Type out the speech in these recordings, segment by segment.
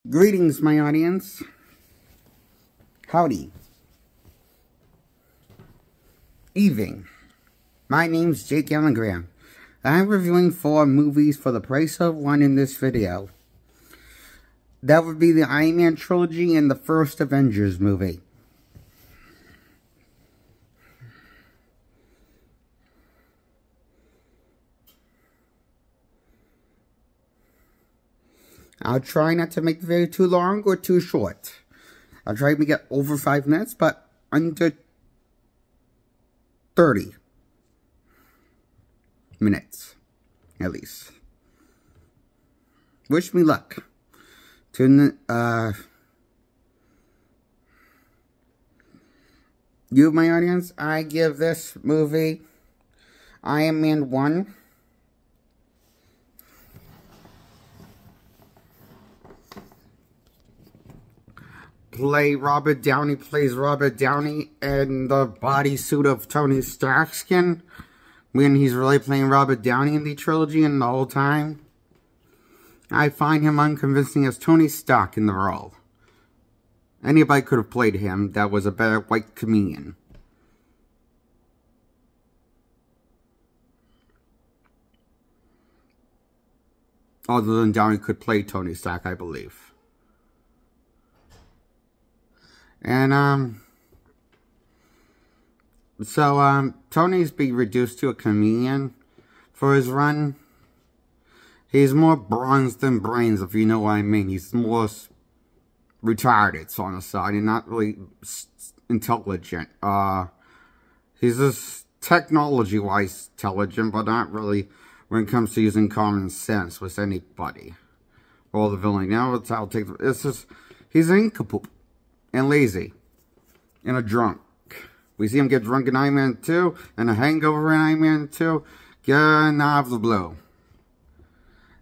Greetings, my audience. Howdy. Evening. My name's Jake Allengram. I'm reviewing 4 movies for the price of 1 in this video. That would be the Iron Man trilogy and the first Avengers movie. I'll try not to make the video too long or too short. I'll try to get over 5 minutes, but under 30 minutes, at least. Wish me luck. You, my audience, I give this movie Iron Man 1. Robert Downey plays Robert Downey in the bodysuit of Tony Stark's skin, when he's really playing Robert Downey in the trilogy and the whole time. I find him unconvincing as Tony Stark in the role. Anybody could have played him that was a better white comedian. Other than Downey could play Tony Stark, I believe. And, Tony's being reduced to a comedian for his run. He's more bronze than brains, if you know what I mean. He's more retarded on the side and not really intelligent. He's just technology-wise intelligent, but not really when it comes to using common sense with anybody. Or the villain. Now, it's just, he's an incapable. And lazy. And a drunk. We see him get drunk in Iron Man 2. And a hangover in Iron Man 2. Getting out of the blue.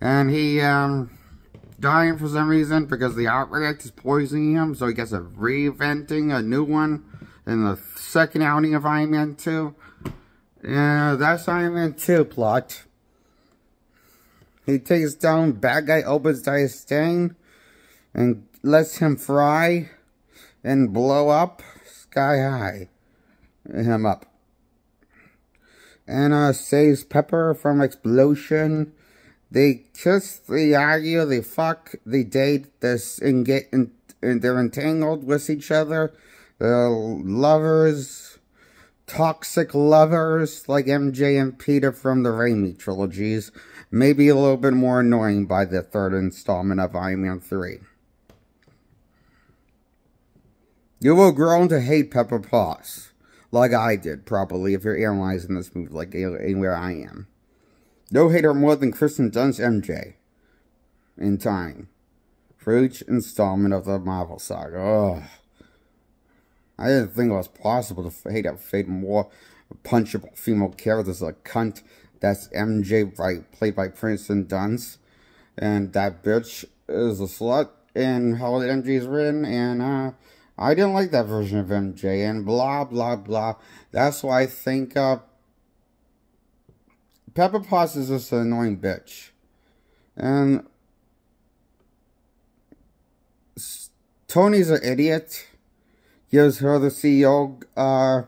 And he, dying for some reason. Because the outright is poisoning him. So he gets a reinventing a new one. In the second outing of Iron Man 2. Yeah, that's Iron Man 2 plot. He takes down bad guy Obadiah Stane. And lets him fry. And blow up sky high. Him up. And saves Pepper from explosion. They kiss, they argue, they fuck, they date, and they're entangled with each other. They're lovers. Toxic lovers like MJ and Peter from the Raimi trilogies. Maybe a little bit more annoying by the 3rd installment of Iron Man 3. You will grow to hate Pepper Potts, like I did, probably, if you're analyzing this movie like anywhere I am. No hate her more than Kristen Dunst's MJ, in time, for each installment of the Marvel saga. Ugh. I didn't think it was possible to hate a more punchable female character as a cunt. That's MJ, played by Kristen Dunst, and that bitch is a slut, and how MJ is written, and, I didn't like that version of MJ, and blah, blah, blah. That's why I think, Pepper Potts is just an annoying bitch. And Tony's an idiot. Gives her the CEO,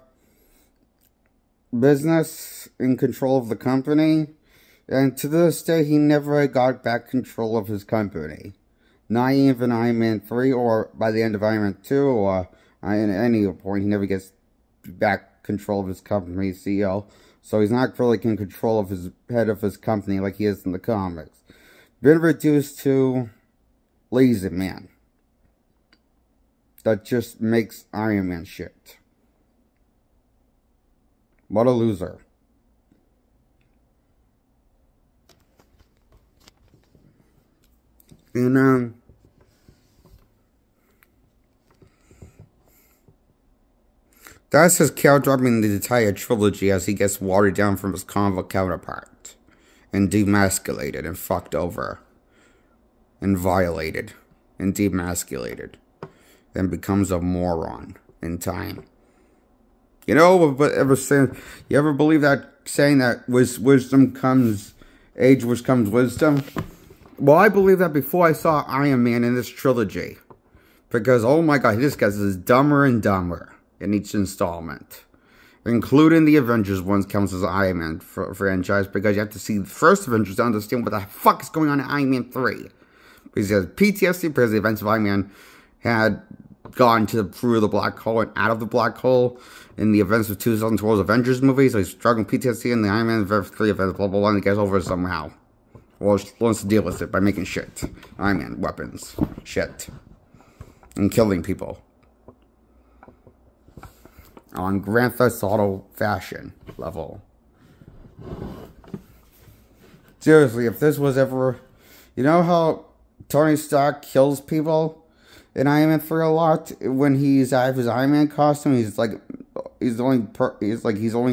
business in control of the company. And to this day, he never got back control of his company. Not even Iron Man 3, or by the end of Iron Man 2, or at any point, he never gets back control of his company, CEO. So he's not really in control of his head of his company like he is in the comics. Been reduced to lazy man. That just makes Iron Man shit. What a loser. And, that's his character dropping the entire trilogy as he gets watered down from his comic counterpart. And demasculated and fucked over. And violated. And demasculated. Then becomes a moron in time. You know, but you ever believe that saying that wisdom comes, age which comes wisdom? Well, I believe that before I saw Iron Man in this trilogy. Because, oh my god, this guy's is dumber and dumber in each installment. Including the Avengers ones counts as Iron Man franchise. Because you have to see the first Avengers to understand what the fuck is going on in Iron Man 3. Because he has PTSD because the events of Iron Man had gone through the black hole and out of the black hole in the events of 2012's Avengers movie. So he's struggling with PTSD in the Iron Man 3 events, blah, blah, blah, and he gets over it somehow. Or learns to deal with it by making shit. Iron Man weapons. Shit. And killing people. On Grand Theft Auto fashion level. Seriously, if this was ever... You know how Tony Stark kills people in Iron Man 3 a lot? When he's out of his Iron Man costume, he only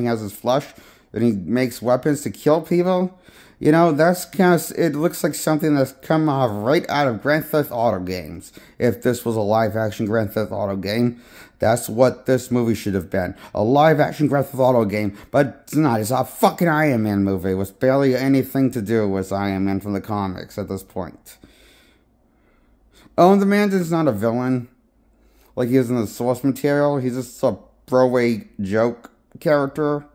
has his flesh, and he makes weapons to kill people. You know, that's kind of, it looks like something that's come right out of Grand Theft Auto games. If this was a live-action Grand Theft Auto game, that's what this movie should have been. A live-action Grand Theft Auto game, but it's not. It's a fucking Iron Man movie with barely anything to do with Iron Man from the comics at this point. Oh, and the Mandarin's not a villain like he is in the source material. He's just a throwaway joke character.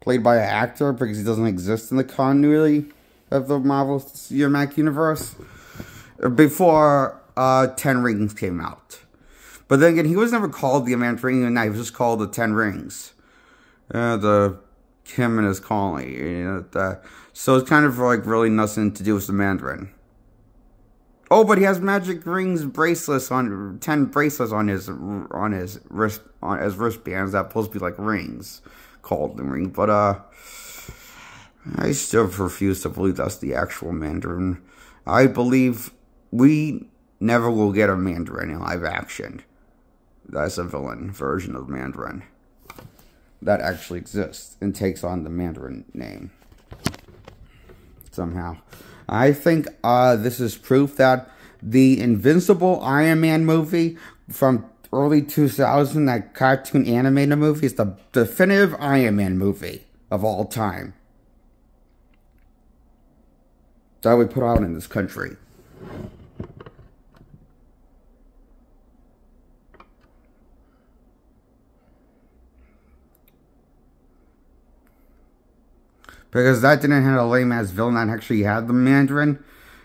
Played by an actor because he doesn't exist in the continuity of the Marvel Cinematic Universe. Before 10 Rings came out. But then again, he was never called the Mandarin Knight. He was just called the 10 Rings. Him and his colony. You know, so it's kind of like really nothing to do with the Mandarin. Oh, but he has magic rings, bracelets on 10 bracelets on his wrist, as wristbands that supposed to be like rings. Called the ring, but I still refuse to believe that's the actual Mandarin. I believe we never will get a Mandarin in live action. That's a villain version of Mandarin that actually exists and takes on the Mandarin name somehow. I think this is proof that the Invincible Iron Man movie from early 2000, that cartoon animated movie, is the definitive Iron Man movie of all time that we put out in this country. Because that didn't have a lame-ass villain that actually had the Mandarin.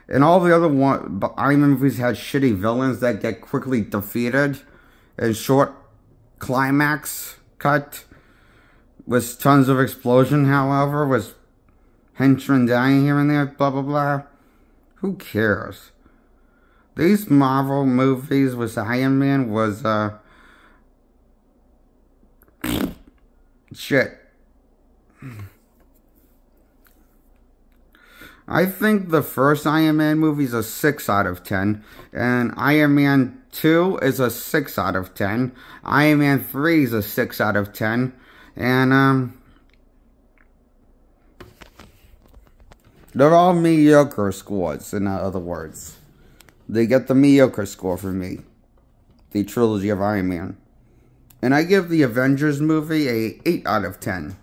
And all the other Iron Man movies had shitty villains that get quickly defeated. A short climax cut with tons of explosion, however, with henchmen dying here and there, blah, blah, blah. Who cares? These Marvel movies with Iron Man was, shit. I think the first Iron Man movie is a 6 out of 10, and Iron Man 2 is a 6 out of 10, Iron Man 3 is a 6 out of 10, and, they're all mediocre scores, in other words. They get the mediocre score for me, the trilogy of Iron Man. And I give the Avengers movie a 8 out of 10.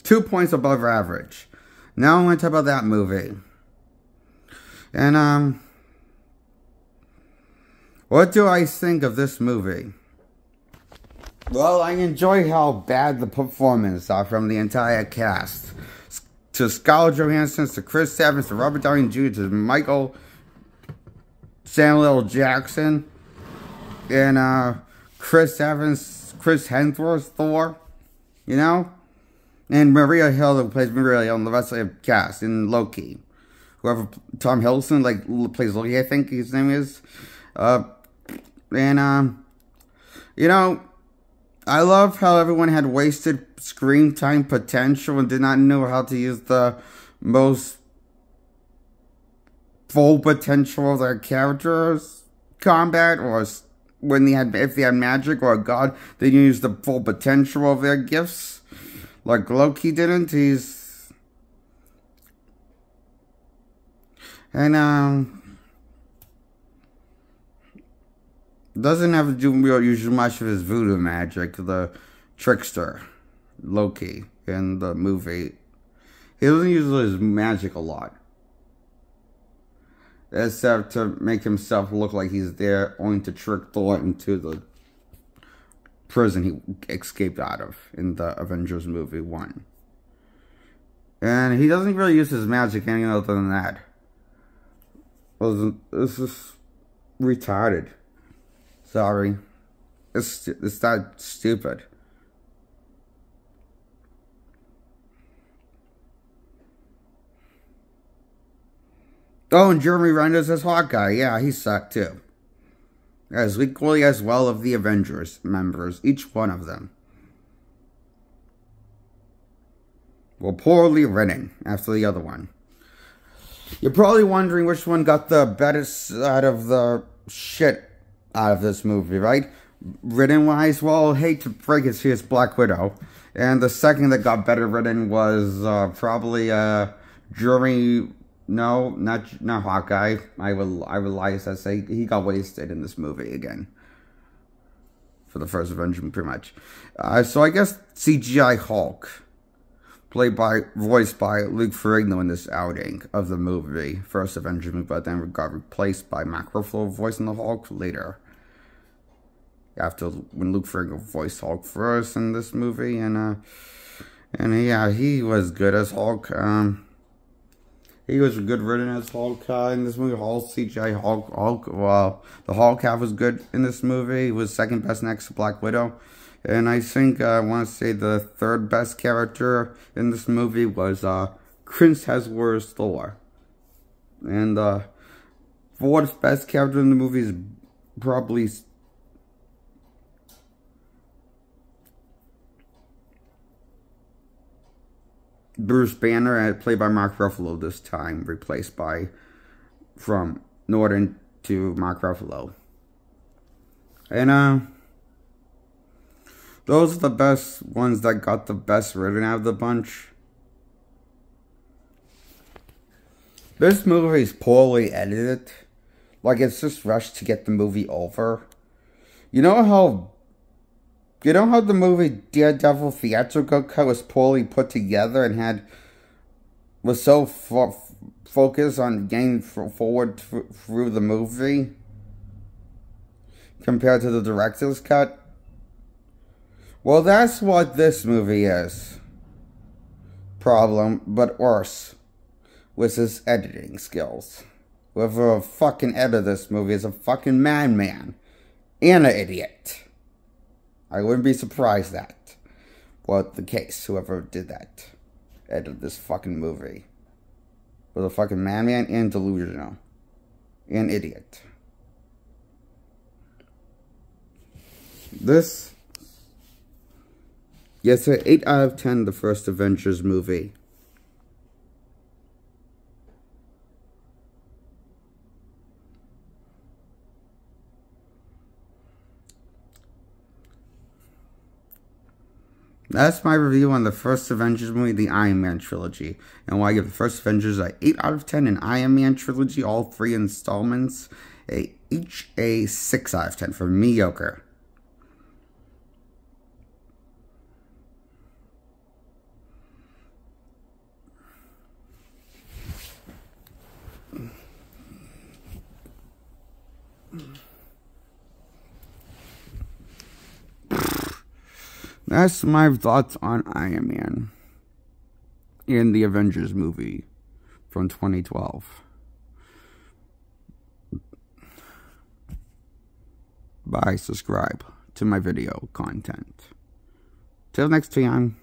2 points above average. Now I want to talk about that movie. And, what do I think of this movie? Well, I enjoy how bad the performances are from the entire cast. To Scarlett Johansson, to Chris Evans, to Robert Downey Jr., to Michael Samuel Jackson, and, Chris Evans, Chris Hemsworth, Thor, you know? And Maria Hill, who plays Maria Hill, and the rest of the cast, and Loki. Whoever, Tom Hiddleston, like, plays Loki, I think his name is. You know, I love how everyone had wasted screen time potential and did not know how to use the most full potential of their characters' combat, or when they had, if they had magic or a god, they didn't use the full potential of their gifts. Like Loki didn't. Doesn't have to do usually much of his voodoo magic, the trickster, Loki, in the movie. He doesn't use his magic a lot. Except to make himself look like he's there only to trick Thor into the prison he escaped out of in the Avengers movie 1. And he doesn't really use his magic any other than that. This is retarded. Sorry. It's that stupid. Oh, and Jeremy Renner's as Hawkeye. Yeah, he sucked too. As equally as well of the Avengers members, each one of them. Well, poorly written after the other one. You're probably wondering which one got the best out of the shit out of this movie, right? Written-wise, well, hate to break it to you, it's Black Widow. And the second that got better written was probably Jeremy... No, not Hawkeye. I would lie to say he got wasted in this movie again. For the first Avenger, pretty much. So I guess CGI Hulk, voiced by Luke Ferrigno in this outing of the movie, first Avenger movie, but then got replaced by Mark Ruffalo voicing the Hulk later. After when Luke Ferrigno voiced Hulk first in this movie, and yeah, he was good as Hulk. He was good written as Hulk in this movie. Hulk, CGI Hulk. Well, the Hulk half was good in this movie. He was second best next to Black Widow. And I think I want to say the third best character in this movie was Chris Hemsworth's Thor. And fourth best character in the movie is probably Bruce Banner, played by Mark Ruffalo this time, replaced from Norton to Mark Ruffalo. And those are the best ones that got the best written out of the bunch. This movie is poorly edited. Like, it's just rushed to get the movie over. You know how the movie Daredevil theatrical cut was poorly put together and was so focused on getting forward through the movie compared to the director's cut? Well, that's what this movie is. Problem, but worse, with his editing skills. Whoever fucking edited this movie is a fucking madman and an idiot. I wouldn't be surprised that was the case. Whoever did that, edited this fucking movie, was a fucking madman and delusional, and idiot. This, yes, an 8 out of 10. The first Avengers movie. That's my review on the first Avengers movie, the Iron Man trilogy. And why I give the first Avengers a 8 out of 10, and Iron Man trilogy, all 3 installments, each a 6 out of 10 for mediocre. That's my thoughts on Iron Man in the Avengers movie from 2012. Bye, subscribe to my video content. Till next time.